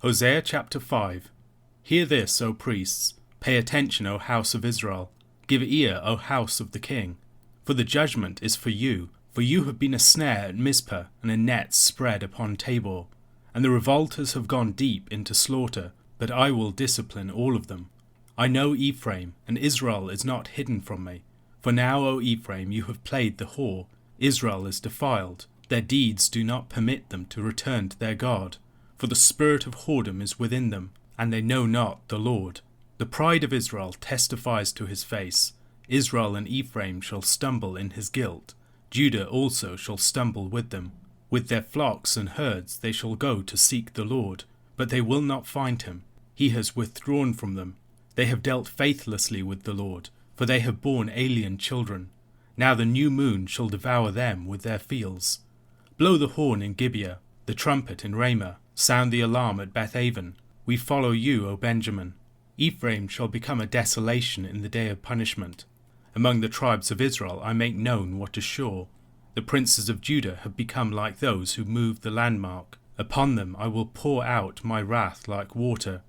Hosea chapter 5. Hear this, O priests, pay attention, O house of Israel, give ear, O house of the king. For the judgment is for you have been a snare at Mizpah and a net spread upon Tabor. And the revolters have gone deep into slaughter, but I will discipline all of them. I know Ephraim, and Israel is not hidden from me. For now, O Ephraim, you have played the whore, Israel is defiled, their deeds do not permit them to return to their God. For the spirit of whoredom is within them, and they know not the Lord. The pride of Israel testifies to his face. Israel and Ephraim shall stumble in his guilt. Judah also shall stumble with them. With their flocks and herds they shall go to seek the Lord, but they will not find him. He has withdrawn from them. They have dealt faithlessly with the Lord, for they have borne alien children. Now the new moon shall devour them with their fields. Blow the horn in Gibeah, the trumpet in Ramah. Sound the alarm at Bethaven. We follow you, O Benjamin. Ephraim shall become a desolation in the day of punishment. Among the tribes of Israel I make known what is sure. The princes of Judah have become like those who move the landmark. Upon them I will pour out my wrath like water.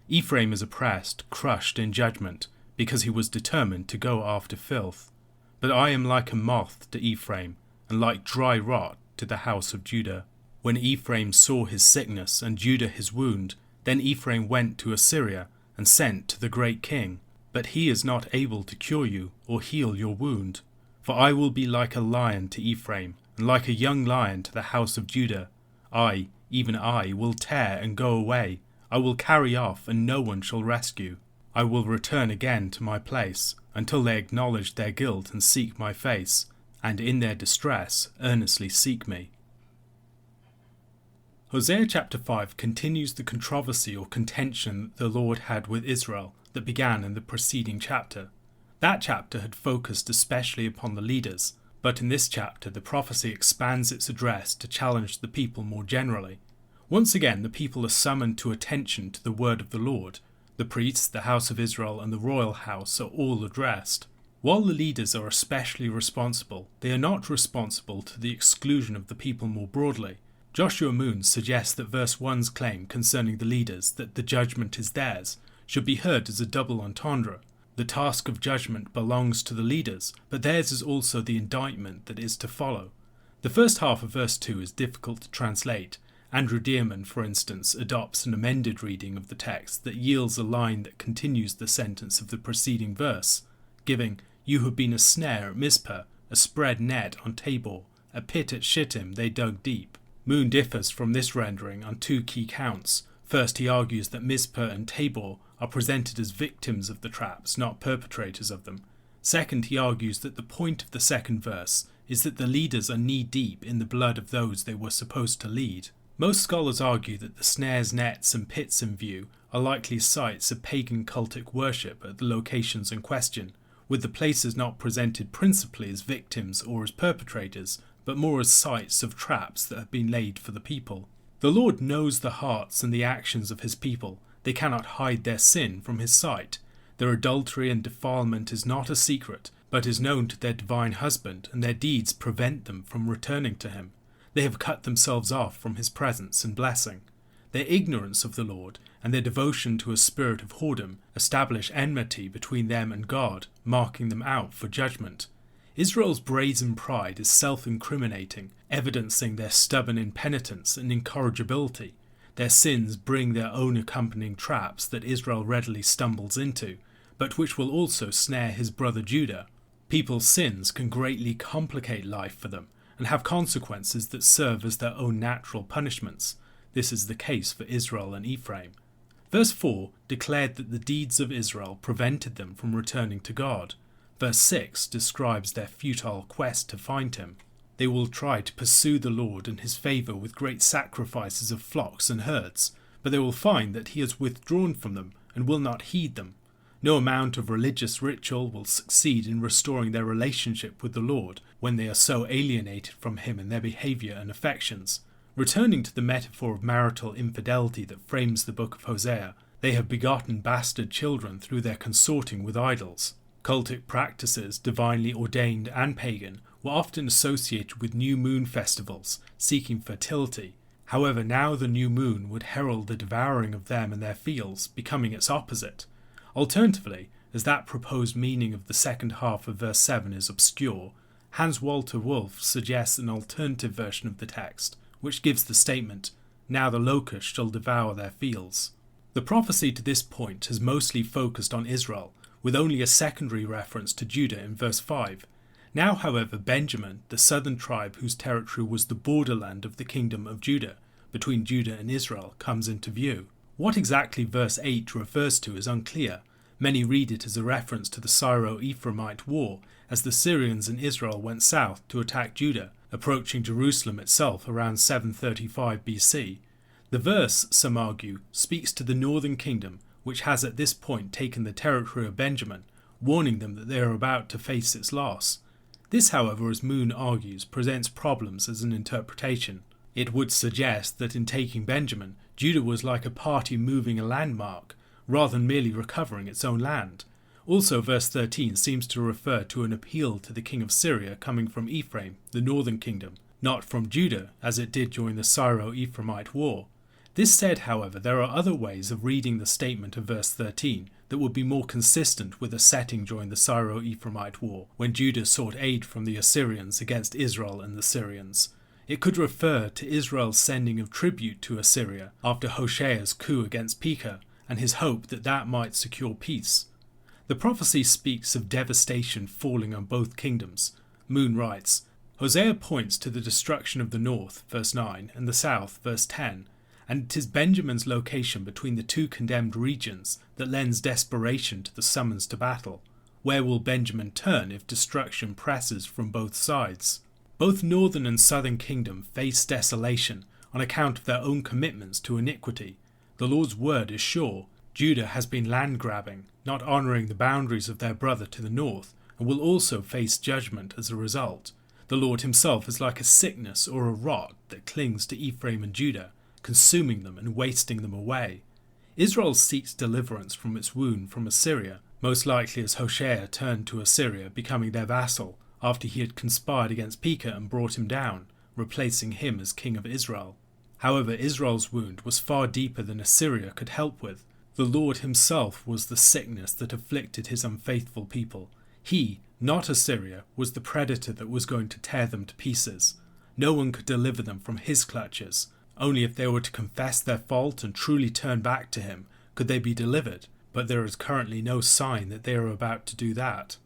Ephraim is oppressed, crushed in judgment, because he was determined to go after filth. But I am like a moth to Ephraim, and like dry rot to the house of Judah. When Ephraim saw his sickness and Judah his wound, then Ephraim went to Assyria and sent to the great king. But he is not able to cure you or heal your wound. For I will be like a lion to Ephraim, and like a young lion to the house of Judah. I, even I, will tear and go away. I will carry off, and no one shall rescue. I will return again to my place, until they acknowledge their guilt and seek my face, and in their distress earnestly seek me. Hosea chapter 5 continues the controversy or contention that the Lord had with Israel that began in the preceding chapter. That chapter had focused especially upon the leaders, but in this chapter the prophecy expands its address to challenge the people more generally. Once again the people are summoned to attention to the word of the Lord. The priests, the house of Israel, and the royal house are all addressed. While the leaders are especially responsible, they are not responsible to the exclusion of the people more broadly. Joshua Moon suggests that verse 1's claim concerning the leaders, that the judgment is theirs, should be heard as a double entendre. The task of judgment belongs to the leaders, but theirs is also the indictment that is to follow. The first half of verse 2 is difficult to translate. Andrew Dearman, for instance, adopts an amended reading of the text that yields a line that continues the sentence of the preceding verse, giving, "You have been a snare at Mizpah, a spread net on Tabor, a pit at Shittim they dug deep." Moon differs from this rendering on two key counts. First, he argues that Mizpah and Tabor are presented as victims of the traps, not perpetrators of them. Second, he argues that the point of the second verse is that the leaders are knee-deep in the blood of those they were supposed to lead. Most scholars argue that the snares, nets, and pits in view are likely sites of pagan cultic worship at the locations in question, with the places not presented principally as victims or as perpetrators, but more as sites of traps that have been laid for the people. The Lord knows the hearts and the actions of his people. They cannot hide their sin from his sight. Their adultery and defilement is not a secret, but is known to their divine husband, and their deeds prevent them from returning to him. They have cut themselves off from his presence and blessing. Their ignorance of the Lord and their devotion to a spirit of whoredom establish enmity between them and God, marking them out for judgment. Israel's brazen pride is self-incriminating, evidencing their stubborn impenitence and incorrigibility. Their sins bring their own accompanying traps that Israel readily stumbles into, but which will also snare his brother Judah. People's sins can greatly complicate life for them and have consequences that serve as their own natural punishments. This is the case for Israel and Ephraim. Verse 4 declared that the deeds of Israel prevented them from returning to God. Verse 6 describes their futile quest to find him. They will try to pursue the Lord and his favour with great sacrifices of flocks and herds, but they will find that he has withdrawn from them and will not heed them. No amount of religious ritual will succeed in restoring their relationship with the Lord when they are so alienated from him in their behaviour and affections. Returning to the metaphor of marital infidelity that frames the book of Hosea, they have begotten bastard children through their consorting with idols. Cultic practices, divinely ordained and pagan, were often associated with new moon festivals, seeking fertility. However, now the new moon would herald the devouring of them and their fields, becoming its opposite. Alternatively, as that proposed meaning of the second half of verse 7 is obscure, Hans Walter Wolff suggests an alternative version of the text, which gives the statement, "Now the locust shall devour their fields." The prophecy to this point has mostly focused on Israel, with only a secondary reference to Judah in verse 5. Now, however, Benjamin, the southern tribe whose territory was the borderland of the kingdom of Judah, between Judah and Israel, comes into view. What exactly verse 8 refers to is unclear. Many read it as a reference to the Syro-Ephraimite War, as the Syrians and Israel went south to attack Judah, approaching Jerusalem itself around 735 BC. The verse, some argue, speaks to the northern kingdom, which has at this point taken the territory of Benjamin, warning them that they are about to face its loss. This, however, as Moon argues, presents problems as an interpretation. It would suggest that in taking Benjamin, Judah was like a party moving a landmark, rather than merely recovering its own land. Also, verse 13 seems to refer to an appeal to the king of Syria coming from Ephraim, the northern kingdom, not from Judah, as it did during the Syro-Ephraimite War. This said, however, there are other ways of reading the statement of verse 13 that would be more consistent with the setting during the Syro-Ephraimite War, when Judah sought aid from the Assyrians against Israel and the Syrians. It could refer to Israel's sending of tribute to Assyria after Hosea's coup against Pekah, and his hope that that might secure peace. The prophecy speaks of devastation falling on both kingdoms. Moon writes, Hosea points to the destruction of the north, verse 9, and the south, verse 10, and it is Benjamin's location between the two condemned regions that lends desperation to the summons to battle. Where will Benjamin turn if destruction presses from both sides? Both northern and southern kingdom face desolation on account of their own commitments to iniquity. The Lord's word is sure. Judah has been land-grabbing, not honouring the boundaries of their brother to the north, and will also face judgment as a result. The Lord himself is like a sickness or a rot that clings to Ephraim and Judah, consuming them and wasting them away. Israel seeks deliverance from its wound from Assyria, most likely as Hosea turned to Assyria, becoming their vassal, after he had conspired against Pekah and brought him down, replacing him as king of Israel. However, Israel's wound was far deeper than Assyria could help with. The Lord himself was the sickness that afflicted his unfaithful people. He, not Assyria, was the predator that was going to tear them to pieces. No one could deliver them from his clutches. Only if they were to confess their fault and truly turn back to him could they be delivered, but there is currently no sign that they are about to do that.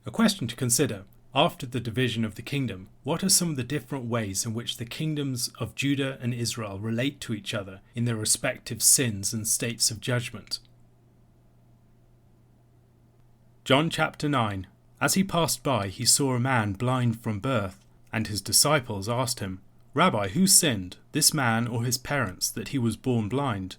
A question to consider. After the division of the kingdom, what are some of the different ways in which the kingdoms of Judah and Israel relate to each other in their respective sins and states of judgment? John chapter 9. As he passed by, he saw a man blind from birth, and his disciples asked him, Rabbi, who sinned, this man or his parents, that he was born blind?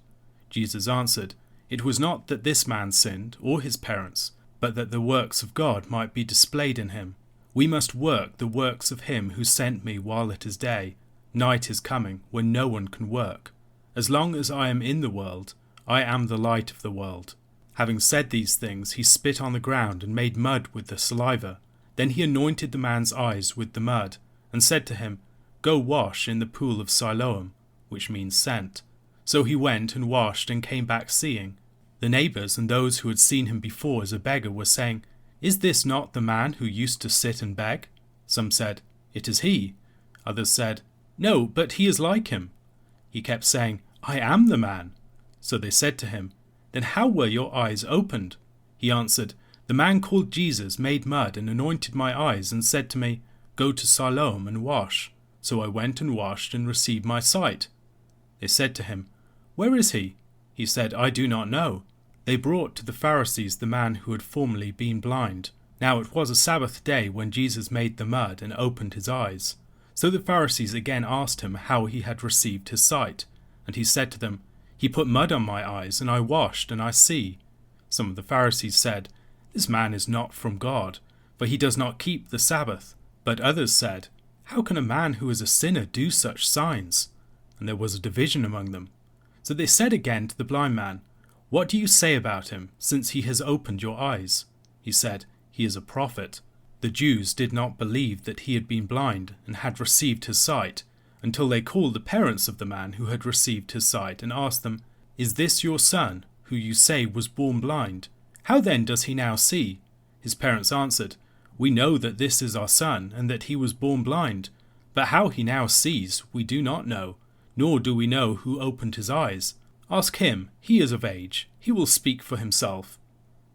Jesus answered, It was not that this man sinned, or his parents, but that the works of God might be displayed in him. We must work the works of him who sent me while it is day. Night is coming, when no one can work. As long as I am in the world, I am the light of the world. Having said these things, he spit on the ground and made mud with the saliva. Then he anointed the man's eyes with the mud, and said to him, Go wash in the pool of Siloam, which means sent. So he went and washed and came back seeing. The neighbours and those who had seen him before as a beggar were saying, Is this not the man who used to sit and beg? Some said, It is he. Others said, No, but he is like him. He kept saying, I am the man. So they said to him, Then how were your eyes opened? He answered, The man called Jesus made mud and anointed my eyes and said to me, Go to Siloam and wash. So I went and washed and received my sight. They said to him, Where is he? He said, I do not know. They brought to the Pharisees the man who had formerly been blind. Now it was a Sabbath day when Jesus made the mud and opened his eyes. So the Pharisees again asked him how he had received his sight. And he said to them, He put mud on my eyes, and I washed, and I see. Some of the Pharisees said, This man is not from God, for he does not keep the Sabbath. But others said, How can a man who is a sinner do such signs? And there was a division among them. So they said again to the blind man, What do you say about him, since he has opened your eyes? He said, He is a prophet. The Jews did not believe that he had been blind and had received his sight, until they called the parents of the man who had received his sight and asked them, "Is this your son, who you say was born blind? How then does he now see?" His parents answered, "We know that this is our son, and that he was born blind. But how he now sees, we do not know, nor do we know who opened his eyes. Ask him, he is of age, he will speak for himself."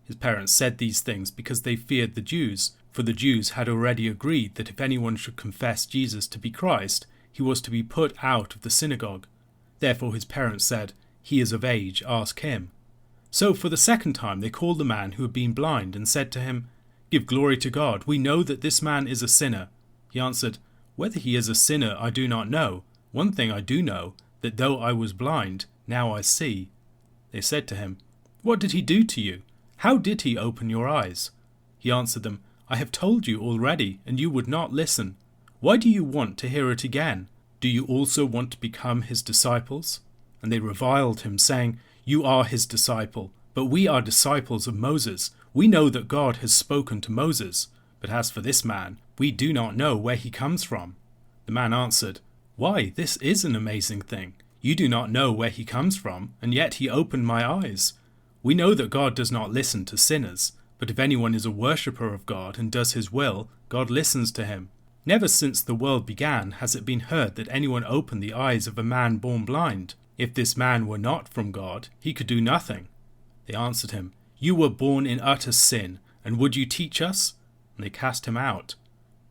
His parents said these things because they feared the Jews, for the Jews had already agreed that if anyone should confess Jesus to be Christ, he was to be put out of the synagogue. Therefore his parents said, "He is of age, ask him." So for the second time they called the man who had been blind and said to him, "Give glory to God, we know that this man is a sinner." He answered, "Whether he is a sinner I do not know. One thing I do know, that though I was blind, now I see." They said to him, "What did he do to you? How did he open your eyes?" He answered them, "I have told you already, and you would not listen. Why do you want to hear it again? Do you also want to become his disciples?" And they reviled him, saying, "You are his disciple, but we are disciples of Moses. We know that God has spoken to Moses. But as for this man, we do not know where he comes from." The man answered, "Why, this is an amazing thing. You do not know where he comes from, and yet he opened my eyes. We know that God does not listen to sinners, but if anyone is a worshipper of God and does his will, God listens to him. Never since the world began has it been heard that anyone opened the eyes of a man born blind. If this man were not from God, he could do nothing." They answered him, "You were born in utter sin, and would you teach us?" And they cast him out.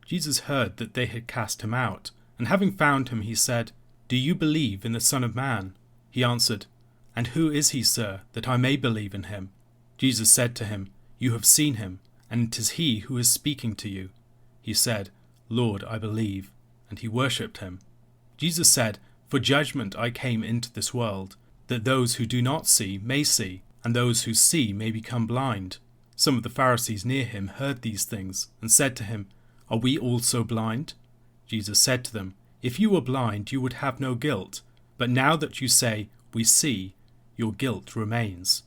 Jesus heard that they had cast him out, and having found him, he said, "Do you believe in the Son of Man?" He answered, "And who is he, sir, that I may believe in him?" Jesus said to him, "You have seen him, and it is he who is speaking to you." He said, "Lord, I believe," and he worshipped him. Jesus said, "For judgment I came into this world, that those who do not see may see, and those who see may become blind." Some of the Pharisees near him heard these things, and said to him, "Are we also blind?" Jesus said to them, "If you were blind, you would have no guilt, but now that you say, 'We see,' your guilt remains."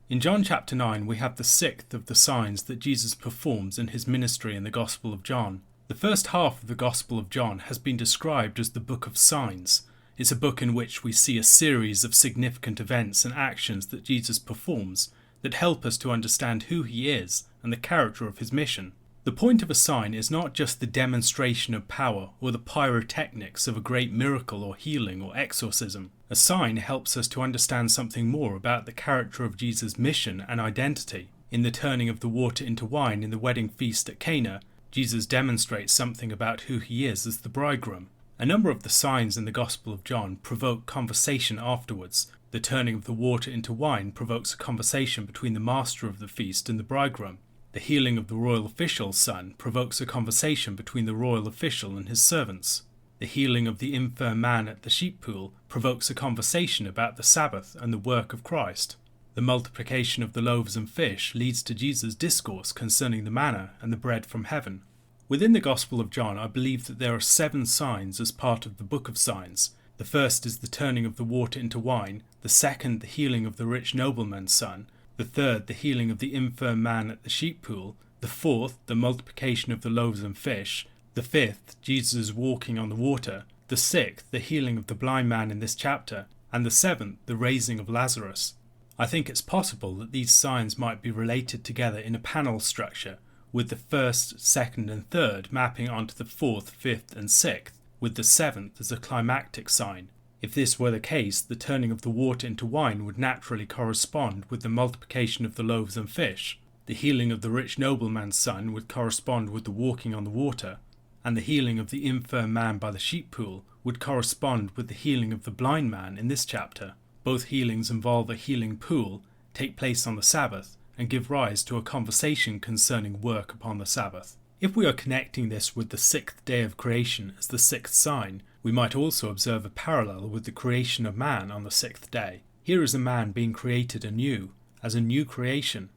In John chapter 9 we have the sixth of the signs that Jesus performs in his ministry in the Gospel of John. The first half of the Gospel of John has been described as the book of signs. It's a book in which we see a series of significant events and actions that Jesus performs that help us to understand who he is and the character of his mission. The point of a sign is not just the demonstration of power or the pyrotechnics of a great miracle or healing or exorcism. A sign helps us to understand something more about the character of Jesus' mission and identity. In the turning of the water into wine in the wedding feast at Cana, Jesus demonstrates something about who he is as the bridegroom. A number of the signs in the Gospel of John provoke conversation afterwards. The turning of the water into wine provokes a conversation between the master of the feast and the bridegroom. The healing of the royal official's son provokes a conversation between the royal official and his servants. The healing of the infirm man at the sheep pool provokes a conversation about the Sabbath and the work of Christ. The multiplication of the loaves and fish leads to Jesus' discourse concerning the manna and the bread from heaven. Within the Gospel of John, I believe that there are 7 signs as part of the book of signs. The first is the turning of the water into wine, the second the healing of the rich nobleman's son, the third the healing of the infirm man at the sheep pool, the fourth the multiplication of the loaves and fish, the fifth Jesus walking on the water, the sixth the healing of the blind man in this chapter, and the seventh the raising of Lazarus. I think it's possible that these signs might be related together in a panel structure, with the first, second and third mapping onto the fourth, fifth and sixth, with the seventh as a climactic sign. If this were the case, the turning of the water into wine would naturally correspond with the multiplication of the loaves and fish. The healing of the rich nobleman's son would correspond with the walking on the water, and the healing of the infirm man by the sheep pool would correspond with the healing of the blind man in this chapter. Both healings involve a healing pool, take place on the Sabbath, and give rise to a conversation concerning work upon the Sabbath. If we are connecting this with the 6th day of creation as the 6th sign, we might also observe a parallel with the creation of man on the 6th day. Here is a man being created anew, as a new creation.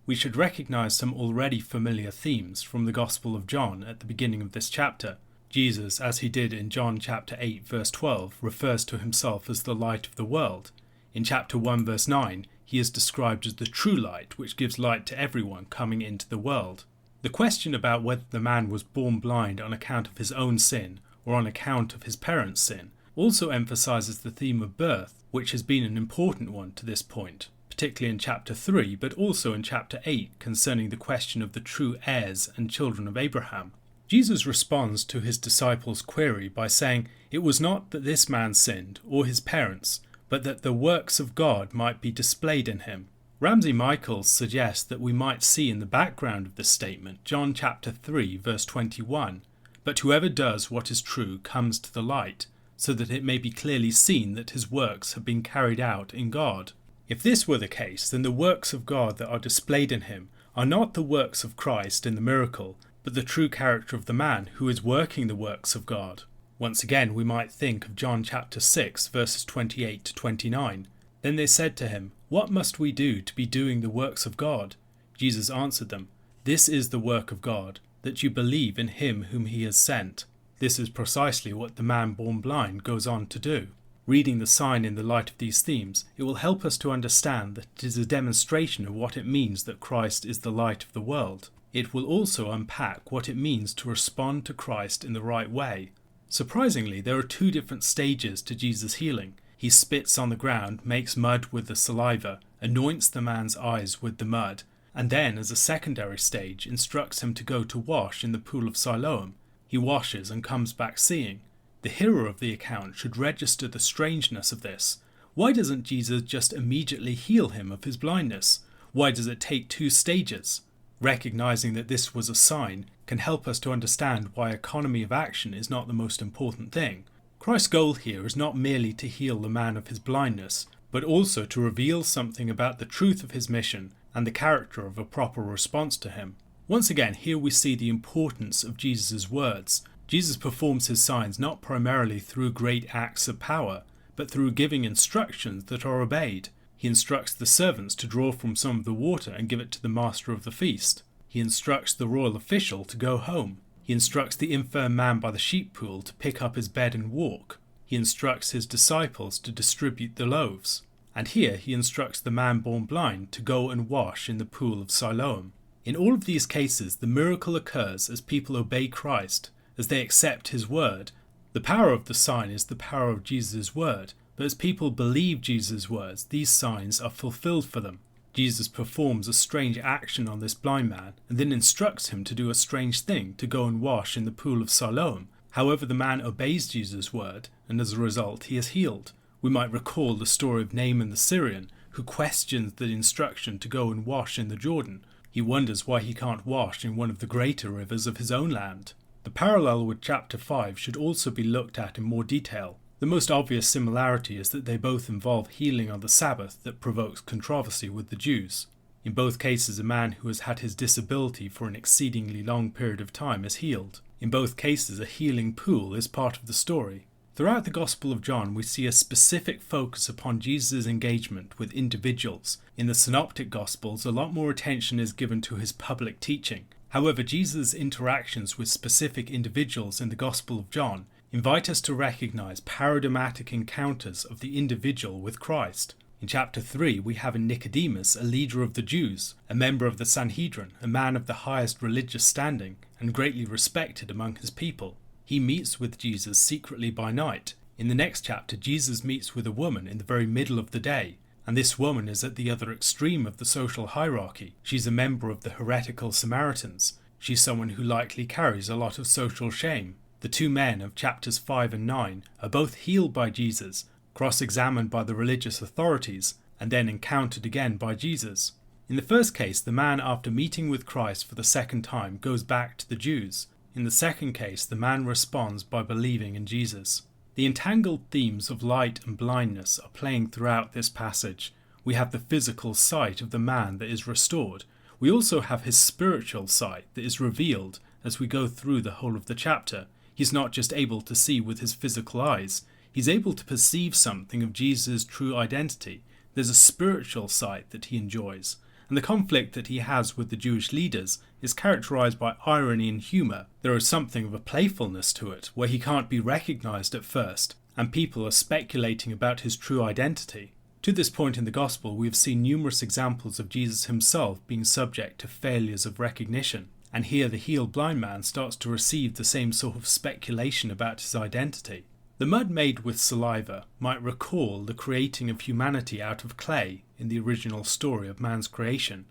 We should recognize some already familiar themes from the Gospel of John at the beginning of this chapter. Jesus, as he did in John chapter 8 verse 12, refers to himself as the light of the world. In chapter 1 verse 9, he is described as the true light, which gives light to everyone coming into the world. The question about whether the man was born blind on account of his own sin or on account of his parents' sin also emphasizes the theme of birth, which has been an important one to this point, particularly in chapter 3, but also in chapter 8 concerning the question of the true heirs and children of Abraham. Jesus responds to his disciples' query by saying, "It was not that this man sinned, or his parents, but that the works of God might be displayed in him." Ramsey Michaels suggests that we might see in the background of this statement John chapter 3 verse 21, "But whoever does what is true comes to the light, so that it may be clearly seen that his works have been carried out in God." If this were the case, then the works of God that are displayed in him are not the works of Christ in the miracle, but the true character of the man who is working the works of God. Once again, we might think of John chapter 6 verses 28 to 29. "Then they said to him, 'What must we do to be doing the works of God?' Jesus answered them, 'This is the work of God, that you believe in him whom he has sent.'" This is precisely what the man born blind goes on to do. Reading the sign in the light of these themes, it will help us to understand that it is a demonstration of what it means that Christ is the light of the world. It will also unpack what it means to respond to Christ in the right way. Surprisingly, there are two different stages to Jesus' healing. He spits on the ground, makes mud with the saliva, anoints the man's eyes with the mud, and then, as a secondary stage, instructs him to go to wash in the pool of Siloam. He washes and comes back seeing. The hearer of the account should register the strangeness of this. Why doesn't Jesus just immediately heal him of his blindness? Why does it take two stages? Recognizing that this was a sign can help us to understand why economy of action is not the most important thing. Christ's goal here is not merely to heal the man of his blindness, but also to reveal something about the truth of his mission and the character of a proper response to him. Once again, here we see the importance of Jesus' words. Jesus performs his signs not primarily through great acts of power, but through giving instructions that are obeyed. He instructs the servants to draw from some of the water and give it to the master of the feast. He instructs the royal official to go home. He instructs the infirm man by the sheep pool to pick up his bed and walk. He instructs his disciples to distribute the loaves. And here he instructs the man born blind to go and wash in the pool of Siloam. In all of these cases, the miracle occurs as people obey Christ, as they accept his word. The power of the sign is the power of Jesus' word, but as people believe Jesus' words, these signs are fulfilled for them. Jesus performs a strange action on this blind man and then instructs him to do a strange thing, to go and wash in the pool of Siloam. However, the man obeys Jesus' word, and as a result he is healed. We might recall the story of Naaman the Syrian, who questions the instruction to go and wash in the Jordan. He wonders why he can't wash in one of the greater rivers of his own land. The parallel with chapter 5 should also be looked at in more detail. The most obvious similarity is that they both involve healing on the Sabbath that provokes controversy with the Jews. In both cases, a man who has had his disability for an exceedingly long period of time is healed. In both cases, a healing pool is part of the story. Throughout the Gospel of John, we see a specific focus upon Jesus' engagement with individuals. In the Synoptic Gospels, a lot more attention is given to his public teaching. However, Jesus' interactions with specific individuals in the Gospel of John invite us to recognize paradigmatic encounters of the individual with Christ. In chapter 3, we have in Nicodemus, a leader of the Jews, a member of the Sanhedrin, a man of the highest religious standing, and greatly respected among his people. He meets with Jesus secretly by night. In the next chapter, Jesus meets with a woman in the very middle of the day, and this woman is at the other extreme of the social hierarchy. She's a member of the heretical Samaritans. She's someone who likely carries a lot of social shame. The two men of chapters 5 and 9 are both healed by Jesus, cross-examined by the religious authorities, and then encountered again by Jesus. In the first case, the man, after meeting with Christ for the second time, goes back to the Jews. In the second case, the man responds by believing in Jesus. The entangled themes of light and blindness are playing throughout this passage. We have the physical sight of the man that is restored. We also have his spiritual sight that is revealed as we go through the whole of the chapter. He's not just able to see with his physical eyes. He's able to perceive something of Jesus' true identity. There's a spiritual sight that he enjoys. And the conflict that he has with the Jewish leaders is characterized by irony and humor. There is something of a playfulness to it, where he can't be recognized at first, and people are speculating about his true identity. To this point in the Gospel, we have seen numerous examples of Jesus himself being subject to failures of recognition, and here the healed blind man starts to receive the same sort of speculation about his identity. The mud made with saliva might recall the creating of humanity out of clay in the original story of man's creation.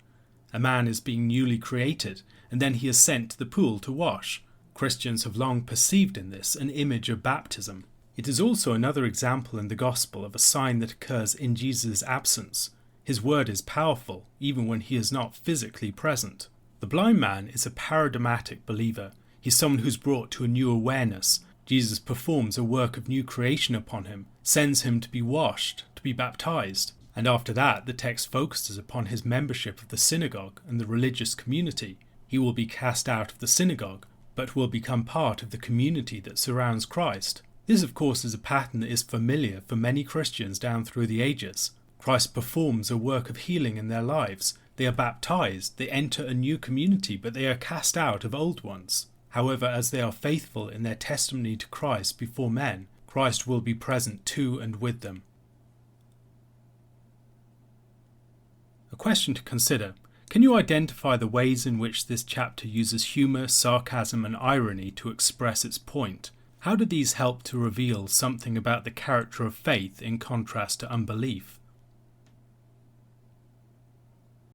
A man is being newly created, and then he is sent to the pool to wash. Christians have long perceived in this an image of baptism. It is also another example in the Gospel of a sign that occurs in Jesus' absence. His word is powerful, even when he is not physically present. The blind man is a paradigmatic believer. He's someone who's brought to a new awareness. Jesus performs a work of new creation upon him, sends him to be washed, to be baptized, and after that the text focuses upon his membership of the synagogue and the religious community. He will be cast out of the synagogue, but will become part of the community that surrounds Christ. This, of course, is a pattern that is familiar for many Christians down through the ages. Christ performs a work of healing in their lives. They are baptized, they enter a new community, but they are cast out of old ones. However, as they are faithful in their testimony to Christ before men, Christ will be present to and with them. A question to consider. Can you identify the ways in which this chapter uses humour, sarcasm and irony to express its point? How do these help to reveal something about the character of faith in contrast to unbelief?